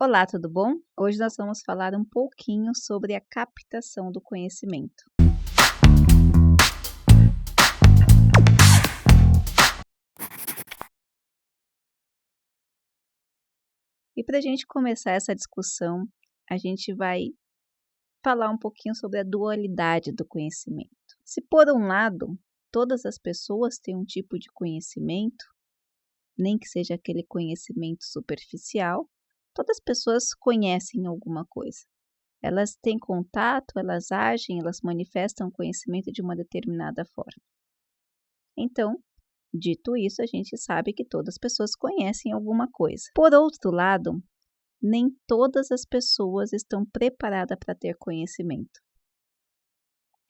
Olá, tudo bom? Hoje nós vamos falar um pouquinho sobre a captação do conhecimento. E para a gente começar essa discussão, a gente vai falar um pouquinho sobre a dualidade do conhecimento. Se por um lado, todas as pessoas têm um tipo de conhecimento, nem que seja aquele conhecimento superficial, todas as pessoas conhecem alguma coisa. Elas têm contato, elas agem, elas manifestam conhecimento de uma determinada forma. Então, dito isso, a gente sabe que todas as pessoas conhecem alguma coisa. Por outro lado, nem todas as pessoas estão preparadas para ter conhecimento.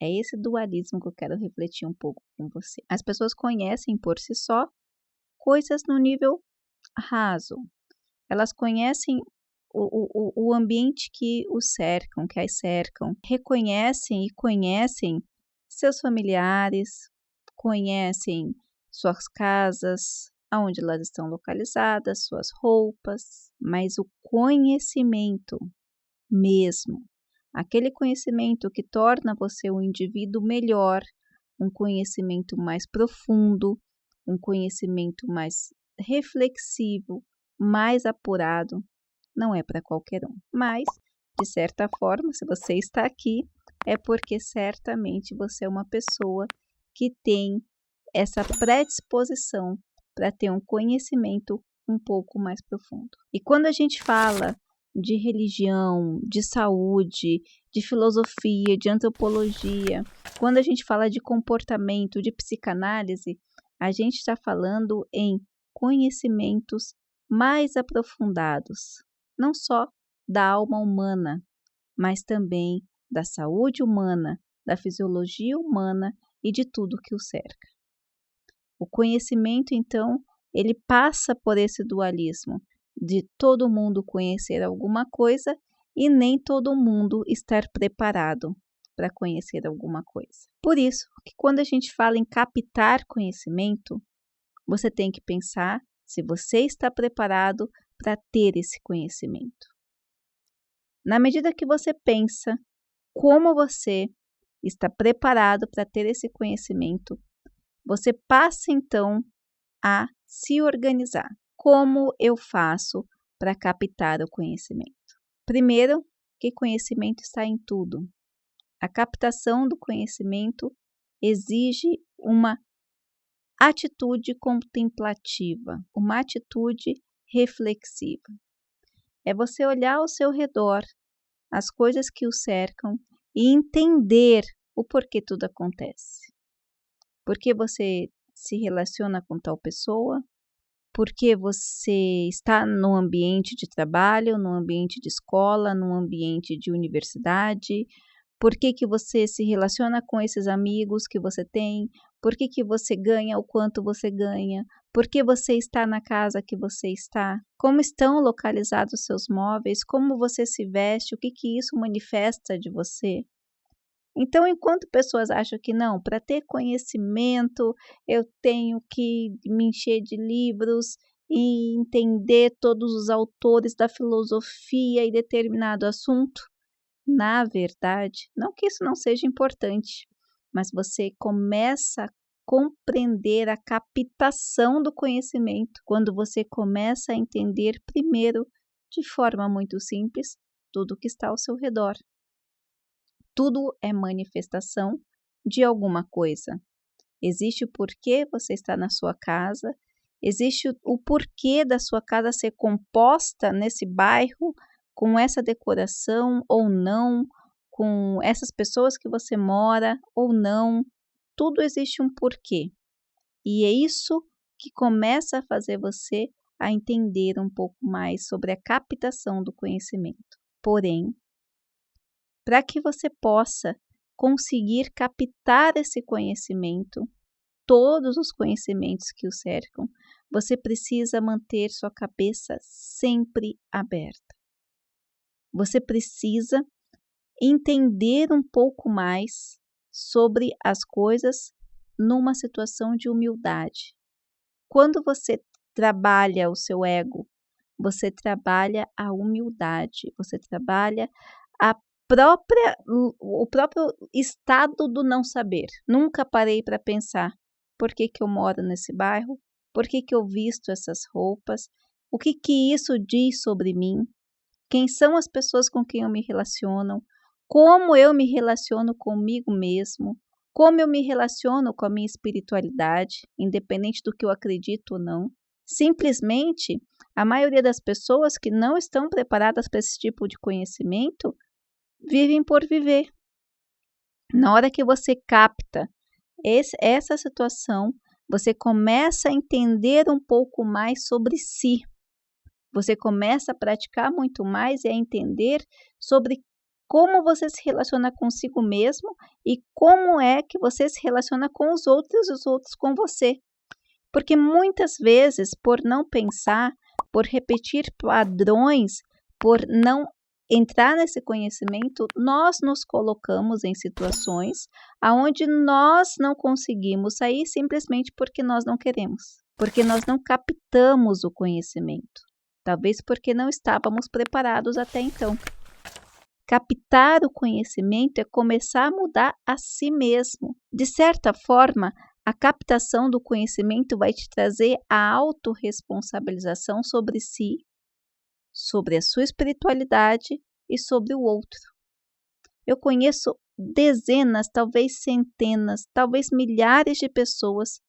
É esse dualismo que eu quero refletir um pouco com você. As pessoas conhecem por si só coisas no nível raso. Elas conhecem o ambiente que os cercam, que as cercam. Reconhecem e conhecem seus familiares, conhecem suas casas, aonde elas estão localizadas, suas roupas, mas o conhecimento mesmo, aquele conhecimento que torna você um indivíduo melhor, um conhecimento mais profundo, um conhecimento mais reflexivo, mais apurado, não é para qualquer um. Mas, de certa forma, se você está aqui, é porque certamente você é uma pessoa que tem essa predisposição para ter um conhecimento um pouco mais profundo. E quando a gente fala de religião, de saúde, de filosofia, de antropologia, quando a gente fala de comportamento, de psicanálise, a gente está falando em conhecimentos mais aprofundados, não só da alma humana, mas também da saúde humana, da fisiologia humana e de tudo que o cerca. O conhecimento, então, ele passa por esse dualismo de todo mundo conhecer alguma coisa e nem todo mundo estar preparado para conhecer alguma coisa. Por isso que quando a gente fala em captar conhecimento, você tem que pensar se você está preparado para ter esse conhecimento. Na medida que você pensa como você está preparado para ter esse conhecimento, você passa então a se organizar. Como eu faço para captar o conhecimento? Primeiro, que conhecimento está em tudo. A captação do conhecimento exige uma atitude contemplativa, uma atitude reflexiva. É você olhar ao seu redor, as coisas que o cercam e entender o porquê tudo acontece. Por que você se relaciona com tal pessoa? Por que você está no ambiente de trabalho, no ambiente de escola, no ambiente de universidade? Por que você se relaciona com esses amigos que você tem? Por que você ganha o quanto você ganha? Por que você está na casa que você está? Como estão localizados os seus móveis? Como você se veste? O que isso manifesta de você? Então, enquanto pessoas acham que não, para ter conhecimento, eu tenho que me encher de livros e entender todos os autores da filosofia e determinado assunto, na verdade, não que isso não seja importante, mas você começa a compreender a captação do conhecimento quando você começa a entender primeiro, de forma muito simples, tudo o que está ao seu redor. Tudo é manifestação de alguma coisa. Existe o porquê você está na sua casa, existe o porquê da sua casa ser composta nesse bairro, com essa decoração ou não, com essas pessoas que você mora ou não. Tudo existe um porquê. E é isso que começa a fazer você a entender um pouco mais sobre a captação do conhecimento. Porém, para que você possa conseguir captar esse conhecimento, todos os conhecimentos que o cercam, você precisa manter sua cabeça sempre aberta. Você precisa entender um pouco mais sobre as coisas numa situação de humildade. Quando você trabalha o seu ego, você trabalha a humildade, você trabalha o próprio estado do não saber. Nunca parei para pensar por que eu moro nesse bairro, por que eu visto essas roupas, o que isso diz sobre mim, quem são as pessoas com quem eu me relaciono, como eu me relaciono comigo mesmo, como eu me relaciono com a minha espiritualidade, independente do que eu acredito ou não. Simplesmente, a maioria das pessoas que não estão preparadas para esse tipo de conhecimento vivem por viver. Na hora que você capta essa situação, você começa a entender um pouco mais sobre si. Você começa a praticar muito mais e a entender sobre como você se relaciona consigo mesmo e como é que você se relaciona com os outros e os outros com você. Porque muitas vezes, por não pensar, por repetir padrões, por não entrar nesse conhecimento, nós nos colocamos em situações aonde nós não conseguimos sair simplesmente porque nós não queremos, porque nós não captamos o conhecimento, talvez porque não estávamos preparados até então. Captar o conhecimento é começar a mudar a si mesmo. De certa forma, a captação do conhecimento vai te trazer a autorresponsabilização sobre si, sobre a sua espiritualidade e sobre o outro. Eu conheço dezenas, talvez centenas, talvez milhares de pessoas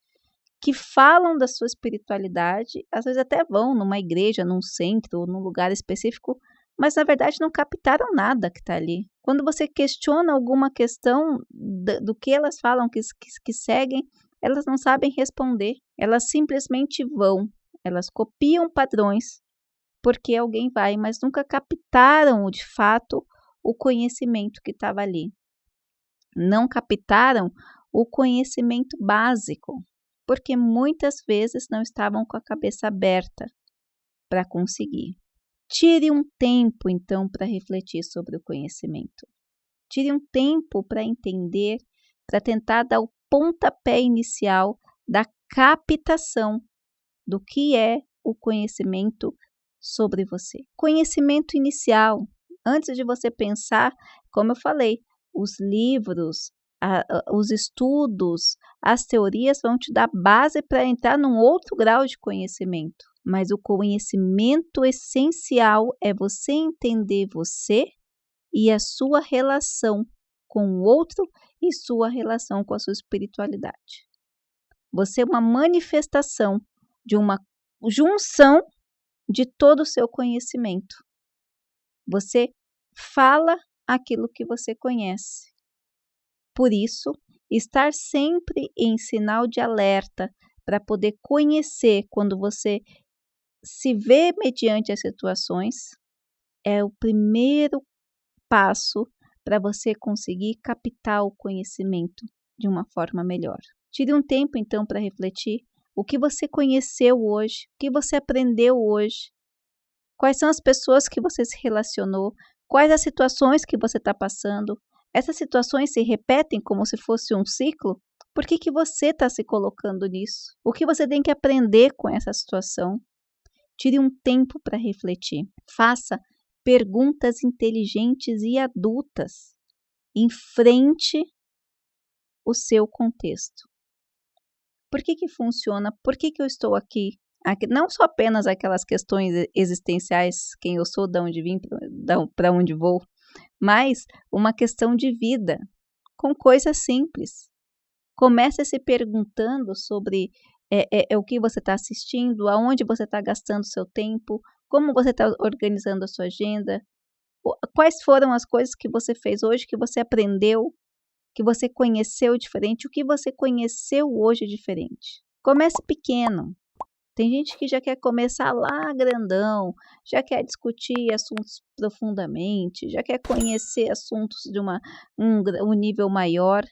que falam da sua espiritualidade, às vezes até vão numa igreja, num centro ou num lugar específico, mas na verdade não captaram nada que está ali. Quando você questiona alguma questão do que elas falam, que seguem, elas não sabem responder. Elas simplesmente vão, elas copiam padrões porque alguém vai, mas nunca captaram de fato o conhecimento que estava ali. Não captaram o conhecimento básico, porque muitas vezes não estavam com a cabeça aberta para conseguir. Tire um tempo, então, para refletir sobre o conhecimento. Tire um tempo para entender, para tentar dar o pontapé inicial da captação do que é o conhecimento sobre você. Conhecimento inicial. Antes de você pensar, como eu falei, os livros, os estudos, as teorias vão te dar base para entrar num outro grau de conhecimento. Mas o conhecimento essencial é você entender você e a sua relação com o outro e sua relação com a sua espiritualidade. Você é uma manifestação de uma junção de todo o seu conhecimento. Você fala aquilo que você conhece. Por isso, estar sempre em sinal de alerta para poder conhecer quando você se vê mediante as situações é o primeiro passo para você conseguir captar o conhecimento de uma forma melhor. Tire um tempo, então, para refletir o que você conheceu hoje, o que você aprendeu hoje, quais são as pessoas que você se relacionou, quais as situações que você está passando. Essas situações se repetem como se fosse um ciclo? Por que você está se colocando nisso? O que você tem que aprender com essa situação? Tire um tempo para refletir. Faça perguntas inteligentes e adultas. Enfrente o seu contexto. Por que funciona? Por que eu estou aqui? Não só apenas aquelas questões existenciais, quem eu sou, de onde vim, para onde vou, mas uma questão de vida, com coisas simples. Comece se perguntando sobre o que você está assistindo, aonde você está gastando seu tempo, como você está organizando a sua agenda, quais foram as coisas que você fez hoje, que você aprendeu, que você conheceu diferente, o que você conheceu hoje diferente. Comece pequeno. Tem gente que já quer começar lá grandão, já quer discutir assuntos profundamente, já quer conhecer assuntos de um nível maior,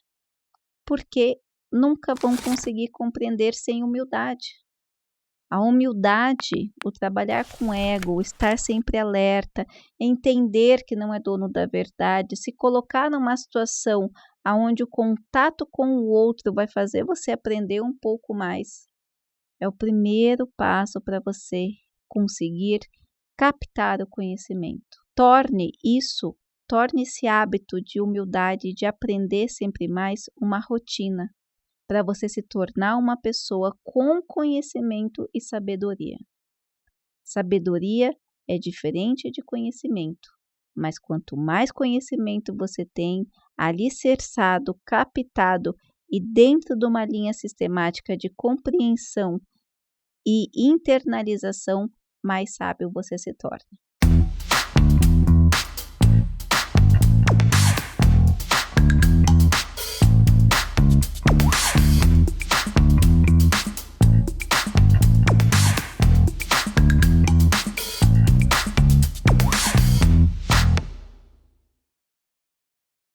porque nunca vão conseguir compreender sem humildade. A humildade, o trabalhar com ego, o estar sempre alerta, entender que não é dono da verdade, se colocar numa situação onde o contato com o outro vai fazer você aprender um pouco mais. É o primeiro passo para você conseguir captar o conhecimento. Torne esse hábito de humildade e de aprender sempre mais uma rotina, para você se tornar uma pessoa com conhecimento e sabedoria. Sabedoria é diferente de conhecimento, mas quanto mais conhecimento você tem, alicerçado, captado e dentro de uma linha sistemática de compreensão e internalização, mais sábio você se torna.